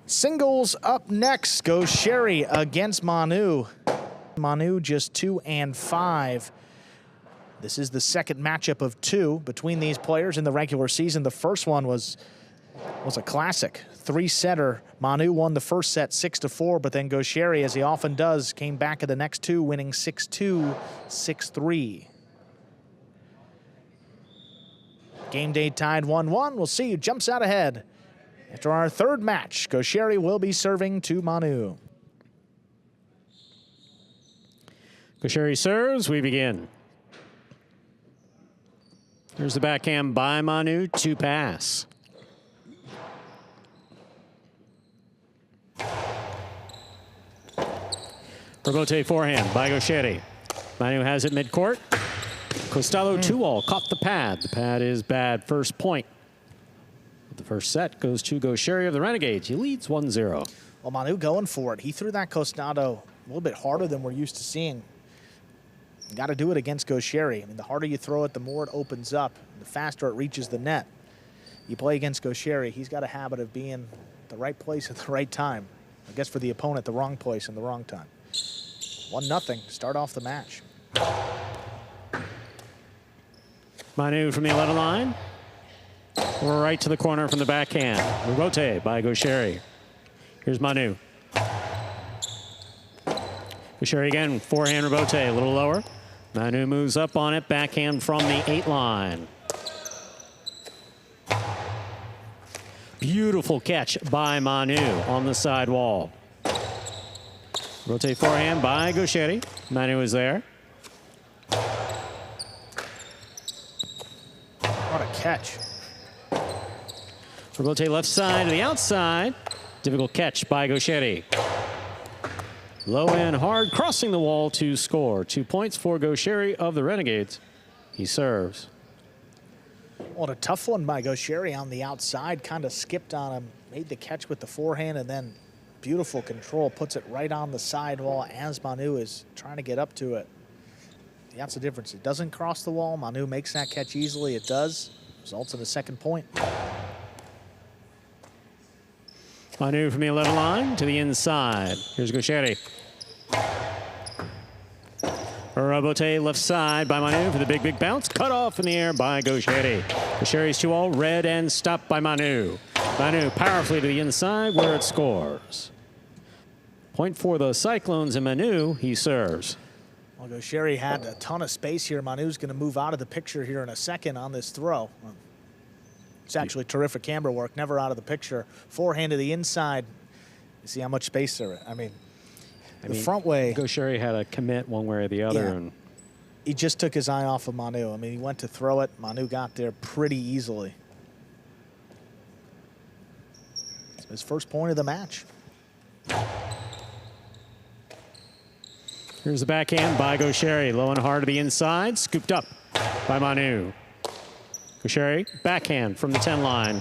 Singles up next. Goixerri against Manu. Manu just 2 and 5. This is the second matchup of 2 between these players in the regular season. The first one was a classic. 3-setter. Manu won the first set 6-4, but then Goixerri, as he often does, came back at the next 2, winning 6-2, 6-3. Game day tied 1-1. We'll see who jumps out ahead. After our third match, Goixerri will be serving to Manu. Goixerri serves, we begin. Here's the backhand by Manu, 2 pass. Rebote forehand by Goixerri. Manu has it mid-court. Costello 2-all, caught the pad. The pad is bad, first point. The first set goes to Goixerri of the Renegades. He leads 1-0. Well, Manu going for it. He threw that Costello a little bit harder than we're used to seeing. You got to do it against Goixerri. I mean, the harder you throw it, the more it opens up, the faster it reaches the net. You play against Goixerri, he's got a habit of being the right place at the right time. I guess for the opponent, the wrong place and the wrong time. 1-0, start off the match. Manu from the 11 line. Right to the corner from the backhand. Rebote by Goixerri. Here's Manu. Goixerri again, forehand rebote, a little lower. Manu moves up on it, backhand from the 8 line. Beautiful catch by Manu on the side wall. Rotate forehand by Goixerri. Manu is there. What a catch. Rebote left side to the outside. Difficult catch by Goixerri. Low and hard, crossing the wall to score. 2 points for Goixerri of the Renegades. He serves. What a tough one by Goixerri on the outside. Kind of skipped on him, made the catch with the forehand, and then beautiful control. Puts it right on the sidewall as Manu is trying to get up to it. That's the difference. It doesn't cross the wall. Manu makes that catch easily. It does. Results in a second point. Manu from the 11 line to the inside. Here's Goixerri. Rebote left side by Manu for the big bounce. Cut off in the air by Goixerri. Goixerri's 2-all, read and stopped by Manu. Manu powerfully to the inside where it scores. Point for the Cyclones and Manu, he serves. Well, Goixerri had a ton of space here. Manu's going to move out of the picture here in a second on this throw. It's actually terrific camera work, never out of the picture. Forehand to the inside. You see how much space there is. I mean, front way. Goixerri had a commit one way or the other. Yeah. And he just took his eye off of Manu. I mean, he went to throw it. Manu got there pretty easily. It's his first point of the match. Here's the backhand by Goixerri. Low and hard to the inside. Scooped up by Manu. Goixerri, backhand from the 10 line.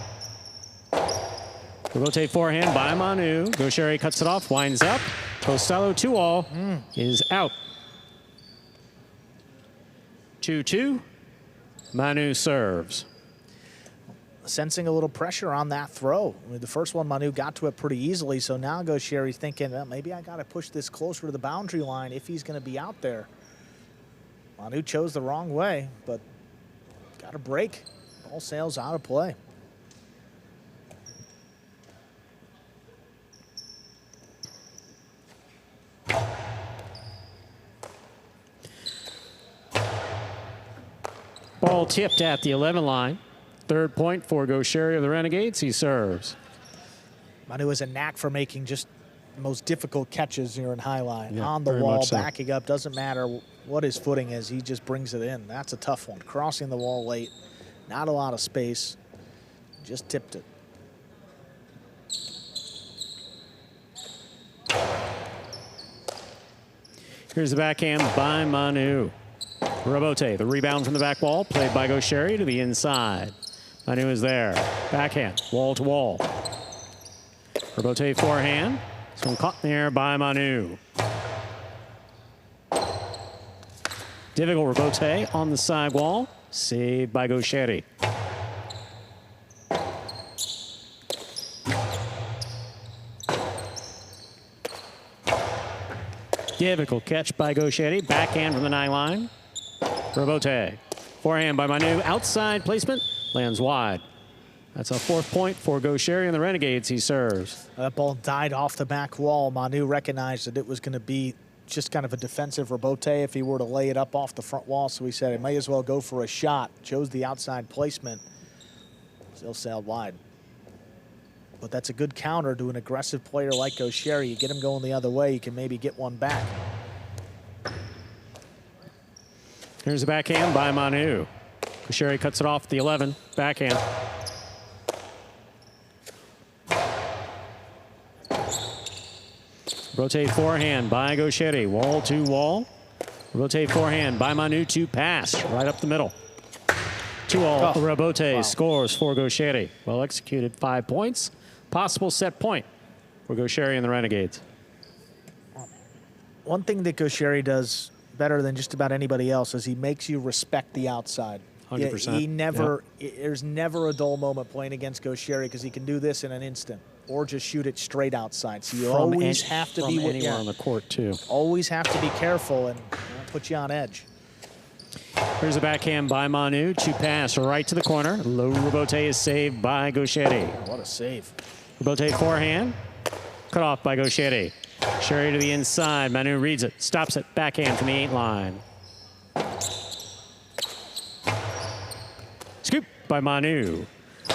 Rotate forehand by Manu. Goixerri cuts it off, winds up. Costello 2-all is out. 2-2. Manu serves. Sensing a little pressure on that throw. I mean, the first one, Manu got to it pretty easily, so now Goixerri's thinking, well, maybe I got to push this closer to the boundary line if he's going to be out there. Manu chose the wrong way, but got a break. Ball sails out of play. Ball tipped at the 11 line. Third point for Goixerri of the Renegades. He serves. Manu has a knack for making just the most difficult catches here in high line. Yeah, on the very wall, much so. backing up. Doesn't matter what his footing is. He just brings it in. That's a tough one. Crossing the wall late. Not a lot of space. Just tipped it. Here's the backhand by Manu. Rebote, the rebound from the back wall, played by Goixerri to the inside. Manu is there. Backhand, wall to wall. Rebote forehand. This one caught in the air by Manu. Difficult rebote on the side wall. Saved by Goixerri. Difficult catch by Goixerri. Backhand from the 9 line. Robote. Forehand by Manu. Outside placement. Lands wide. That's a 4th point for Goixerri and the Renegades. He serves. That ball died off the back wall. Manu recognized that it was going to be just kind of a defensive Robote if he were to lay it up off the front wall. So he said it may as well go for a shot. Chose the outside placement. Still sailed wide. But that's a good counter to an aggressive player like Goixerri. You get him going the other way, you can maybe get one back. Here's a backhand by Manu. Goixerri cuts it off the 11. Backhand. Rotate forehand by Goixerri. Wall to wall. Rotate forehand by Manu to pass. Right up the middle. 2-all. Oh, Robote scores for Goixerri. Well executed. 5 points. Possible set point for Goixerri and the Renegades. One thing that Goixerri does better than just about anybody else is he makes you respect the outside. 100%. He never, there's never a dull moment playing against Goixerri because he can do this in an instant or just shoot it straight outside. So you always have to be anywhere on the court too. Always have to be careful and put you on edge. Here's a backhand by Manu to pass right to the corner. Low Robote is saved by Goixerri. What a save. Robote forehand. Cut off by Goixerri. Sherry to the inside. Manu reads it. Stops it. Backhand from the 8 line. Scoop by Manu.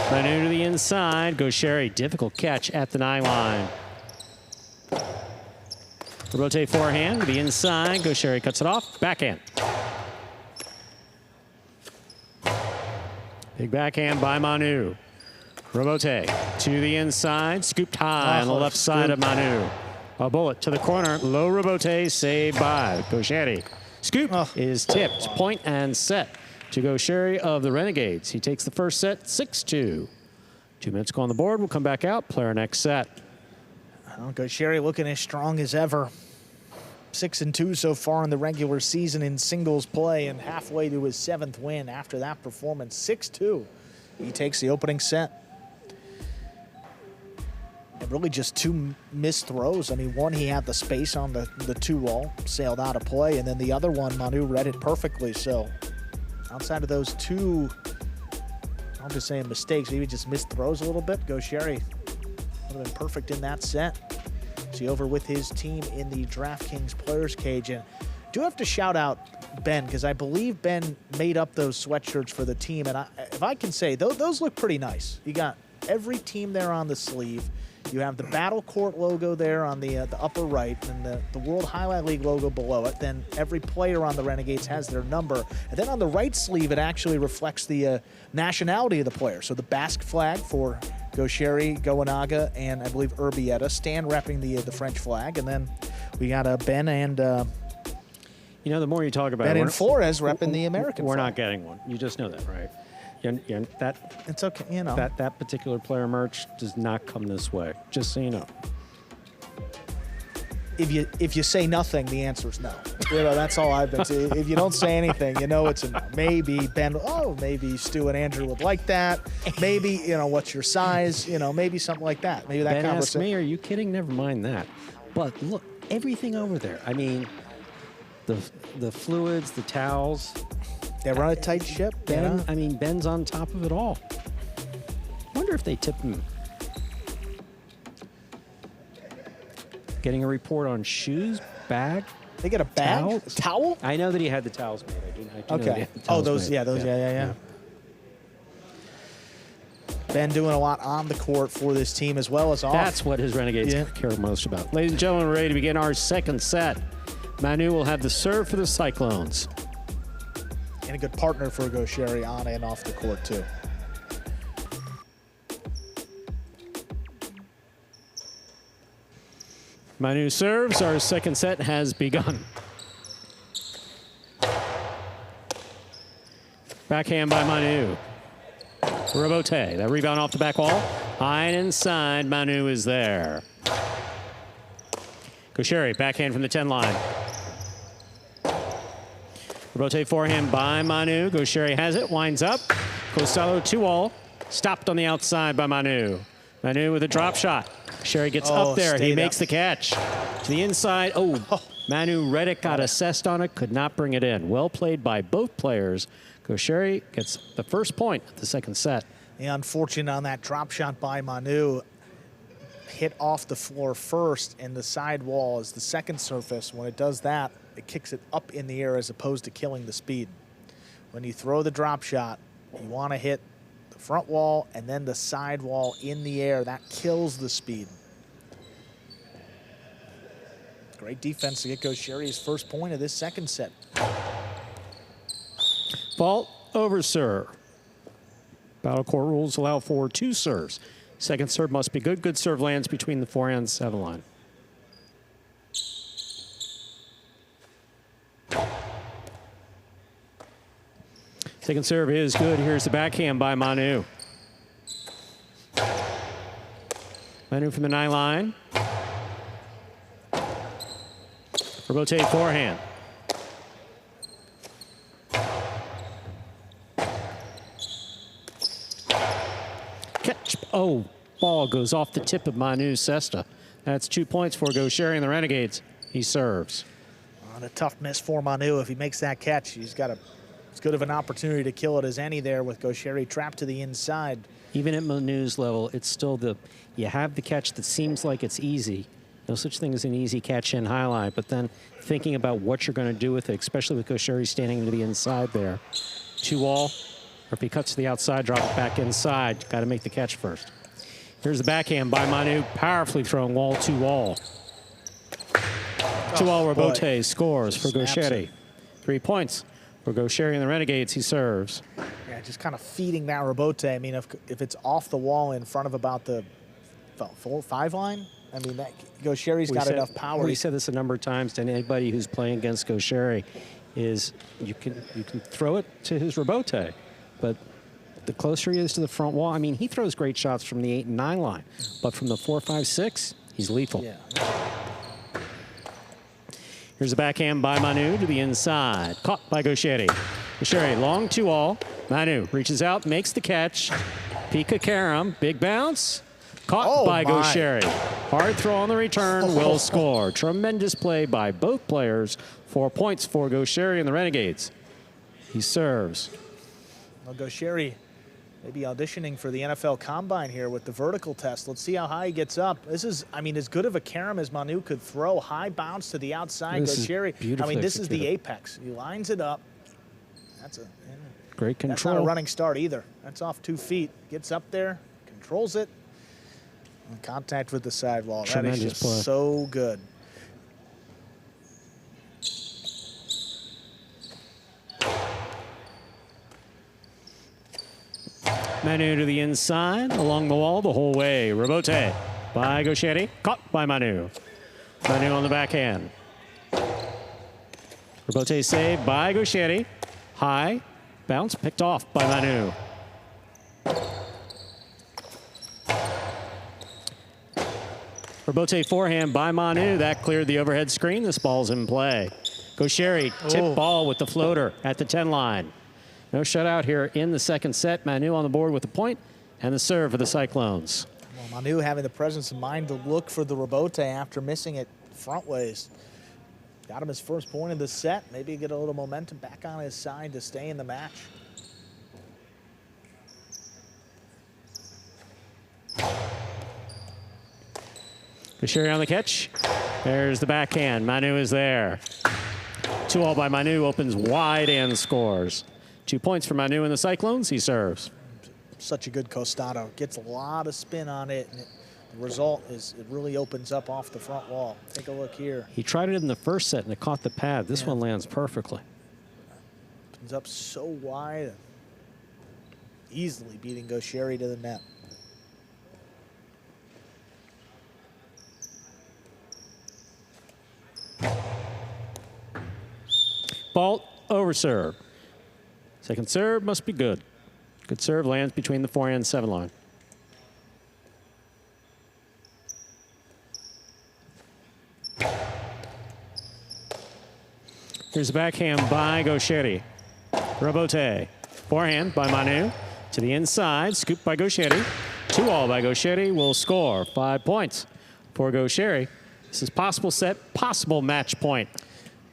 Manu to the inside. Goixerri. Difficult catch at the 9 line. Robote forehand to the inside. Goixerri cuts it off. Backhand. Big backhand by Manu. Robote to the inside. Scooped high on the left side of Manu. A bullet to the corner. Low Robote saved by Goixerri. Scoop is tipped. Point and set to Goixerri of the Renegades. He takes the first set 6-2. 2 minutes go on the board. We'll come back out. Player next set. Well, Goixerri looking as strong as ever. 6-2 so far in the regular season in singles play and halfway to his 7th win after that performance. 6-2. He takes the opening set. And really just 2 missed throws. I mean, one, he had the space on the 2-wall, sailed out of play, and then the other one, Manu read it perfectly. So outside of those 2, I'm just saying mistakes, maybe just missed throws a little bit, Goixerri would have been perfect in that set. So over with his team in the DraftKings Players Cage. And I do have to shout out Ben, because I believe Ben made up those sweatshirts for the team. And if I can say, those look pretty nice. You got every team there on the sleeve. You have the Battle Court logo there on the upper right, and the World Jai-Alai League logo below it. Then every player on the Renegades has their number. And then on the right sleeve, it actually reflects the nationality of the player. So the Basque flag for Goixerri, Goinaga, and I believe Urbieta. Stan repping the French flag. And then we got Ben and... you know, the more you talk about Ben it... and Flores repping the American We're flag. not getting one. You just know that, right? It's okay, you know. That particular player merch does not come this way, just so you know. If you say nothing, the answer is no. You know, that's all I've been saying. If you don't say anything, you know it's a no. Maybe Ben, maybe Stu and Andrew would like that. Maybe, what's your size? Maybe something like that. Maybe that Ben conversation. asked me, are you kidding? Never mind that. But look, everything over there. I mean, the fluids, the towels. They run a tight ship. Ben, I mean, Ben's on top of it all. Wonder if they tip him. Getting a report on shoes, bag. They get a bag? A towel? I know that he had the towels made. I do know that he had the Oh, towels those, made. yeah. Ben doing a lot on the court for this team as well as off. That's what his Renegades care most about. Ladies and gentlemen, we're ready to begin our second set. Manu will have the serve for the Cyclones. And a good partner for Goixerri on and off the court, too. Manu serves. Our second set has begun. Backhand by Manu. Robote. That rebound off the back wall. High and inside. Manu is there. Goixerri. Backhand from the 10 line. Robote forehand by Manu. Goixerri has it. Winds up. Costello 2-all. Stopped on the outside by Manu. Manu with a drop shot. Goixerri gets up there. He makes the catch. To the inside. Manu Reddick got assessed on it, could not bring it in. Well played by both players. Goixerri gets the first point of the second set. Yeah, unfortunate on that drop shot by Manu. Hit off the floor first, and the sidewall is the second surface. When it does that, it kicks it up in the air as opposed to killing the speed. When you throw the drop shot, you want to hit the front wall and then the sidewall in the air. That kills the speed. Great defense to get Goixerri's first point of this second set. Fault over serve. Battle court rules allow for 2 serves. Second serve must be good. Good serve lands between the forehand 7 line. Second serve is good. Here's the backhand by Manu. Manu from the 9 line. Rotate forehand. Catch. Oh, ball goes off the tip of Manu's cesta. That's 2 points for Goixerri and the Renegades. He serves. On a tough miss for Manu. If he makes that catch, he's got as good of an opportunity to kill it as any there with Goixerri trapped to the inside. Even at Manu's level, it's still you have the catch that seems like it's easy. No such thing as an easy catch in highlight, but then thinking about what you're going to do with it, especially with Goixerri standing to the inside there. 2-all, or if he cuts to the outside, drop it back inside. Got to make the catch first. Here's the backhand by Manu, powerfully thrown wall 2-all. 2-all Robote scores for Goixerri. 3 points for Goixerri and the Renegades. He serves. Yeah, just kind of feeding that Robote. I mean, if it's off the wall in front of about the 4-5 line, I mean, Goixerri's got enough power. We said this a number of times to anybody who's playing against Goixerri, is you can throw it to his Robote, but the closer he is to the front wall, I mean, he throws great shots from the 8 and 9 line, but from the 4, 5, 6, he's lethal. Yeah. Here's a backhand by Manu to the inside, caught by Goixerri. Goixerri, long 2-all. Manu reaches out, makes the catch. Pika Karam, big bounce. Caught by Goixerri. Hard throw on the return, will score. Tremendous play by both players. 4 points for Goixerri and the Renegades. He serves. Well, Goixerri maybe auditioning for the NFL Combine here with the vertical test. Let's see how high he gets up. This is, I mean, as good of a carom as Manu could throw. High bounce to the outside. Goixerri, I mean, this is the apex. He lines it up. That's a great control. That's not a running start either. That's off 2 feet. Gets up there, controls it. And contact with the sidewall. Tremendous that is just play. so good. Manu to the inside, along the wall the whole way. Robote by Goixerri, caught by Manu. Manu on the backhand. Robote saved by Goixerri. High, bounce, picked off by Manu. Robote forehand by Manu. That cleared the overhead screen. This ball's in play. Goixerri, tip ball with the floater at the 10 line. No shutout here in the second set. Manu on the board with the point and the serve for the Cyclones. Well, Manu having the presence of mind to look for the Robote after missing it front ways. Got him his first point of the set. Maybe get a little momentum back on his side to stay in the match. Goixerri on the catch. There's the backhand. Manu is there. 2-all by Manu, opens wide and scores. 2 points for Manu and the Cyclones. He serves. Such a good costado. Gets a lot of spin on it, and the result is it really opens up off the front wall. Take a look here. He tried it in the first set, and it caught the pad. This one lands perfectly. Opens up so wide, easily beating Goixerri to the net. Fault over serve. Second serve must be good. Good serve lands between the forehand 7 line. Here's the backhand by Goixerri. Robote. Forehand by Manu. To the inside. Scoop by Goixerri. 2-all by Goixerri will score. 5 points for Goixerri. This is possible set, possible match point.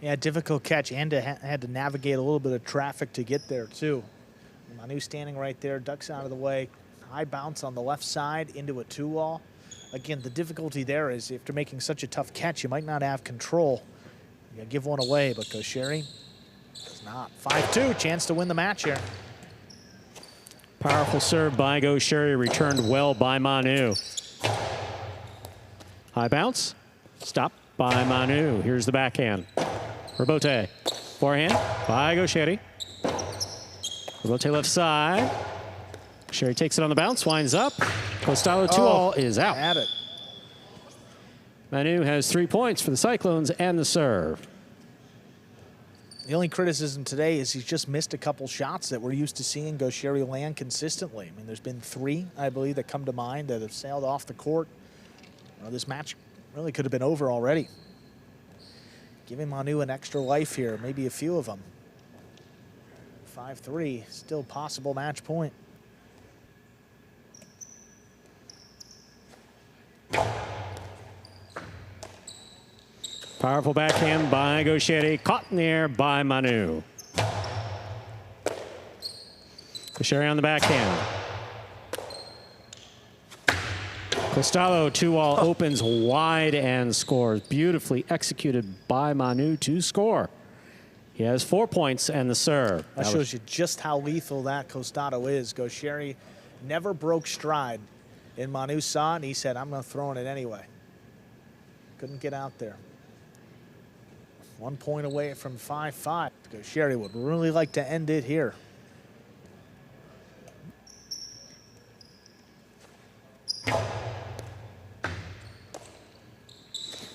Yeah, difficult catch, and had to navigate a little bit of traffic to get there, too. Manu standing right there, ducks out of the way. High bounce on the left side into a 2-wall. Again, the difficulty there is after making such a tough catch, you might not have control. You give one away, but Goixerri does not. 5-2, chance to win the match here. Powerful serve by Goixerri, returned well by Manu. High bounce, stop by Manu. Here's the backhand. Rebote, forehand by Goixerri. Rebote left side. Goixerri takes it on the bounce, winds up. Costello 2-all is out. At it. Manu has 3 points for the Cyclones and the serve. The only criticism today is he's just missed a couple shots that we're used to seeing Goixerri land consistently. I mean, there's been 3, I believe, that come to mind that have sailed off the court. Well, this match really could have been over already. Giving Manu an extra life here, maybe a few of them. 5-3, still possible match point. Powerful backhand by Goixerri, caught in the air by Manu. Goixerri on the backhand. Costello 2-all opens wide and scores. Beautifully executed by Manu to score. He has 4 points and the serve. That shows you just how lethal that Costello is. Goixerri never broke stride. And Manu saw it and he said, I'm going to throw it anyway. Couldn't get out there. 1 point away from 5-5. Goixerri would really like to end it here.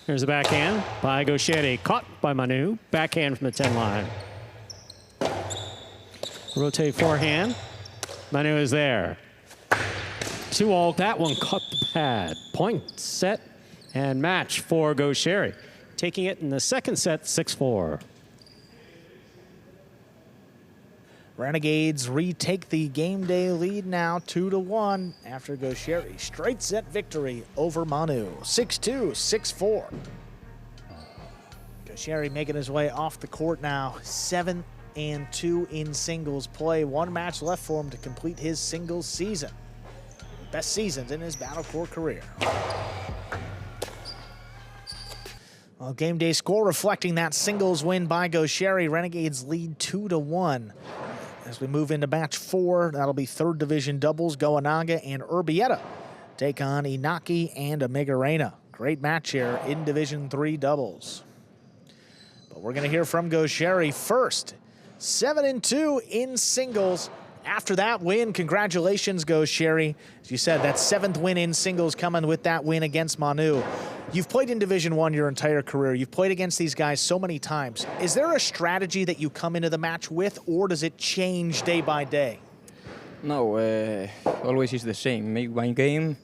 Here's the backhand by Goixerri, caught by Manu. Backhand from the 10 line. Rotate forehand. Manu is there. 2-all, that one caught the pad. Point, set, and match for Goixerri. Taking it in the second set, 6-4. Renegades retake the game day lead now, 2-1 after Goixerri straight set victory over Manu, 6-2, 6-4. Goixerri making his way off the court now, 7-2 in singles play. 1 match left for him to complete his singles season. Best seasons in his battle court career. Well, game day score reflecting that singles win by Goixerri. Renegades lead 2-1. As we move into match 4, that'll be 3rd division doubles. Goinaga and Urbieta take on Inaki and Amigarena. Great match here in Division 3 doubles. But we're going to hear from Goixerri first. 7-2 in singles. After that win, congratulations, Goixerri. As you said, that 7th win in singles coming with that win against Manu. You've played in Division 1 your entire career. You've played against these guys so many times. Is there a strategy that you come into the match with, or does it change day by day? No, always is the same. Make one game,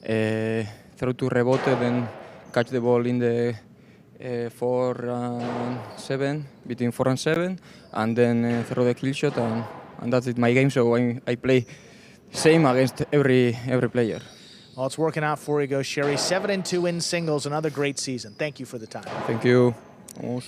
throw to rebote, then catch the ball in the 4 and 7, between 4 and 7, and then throw the kill shot, and that's it. My game. So I play same against every player. Well, it's working out for you, Goixerri. 7-2 in singles, another great season. Thank you for the time. Thank you. Vamos.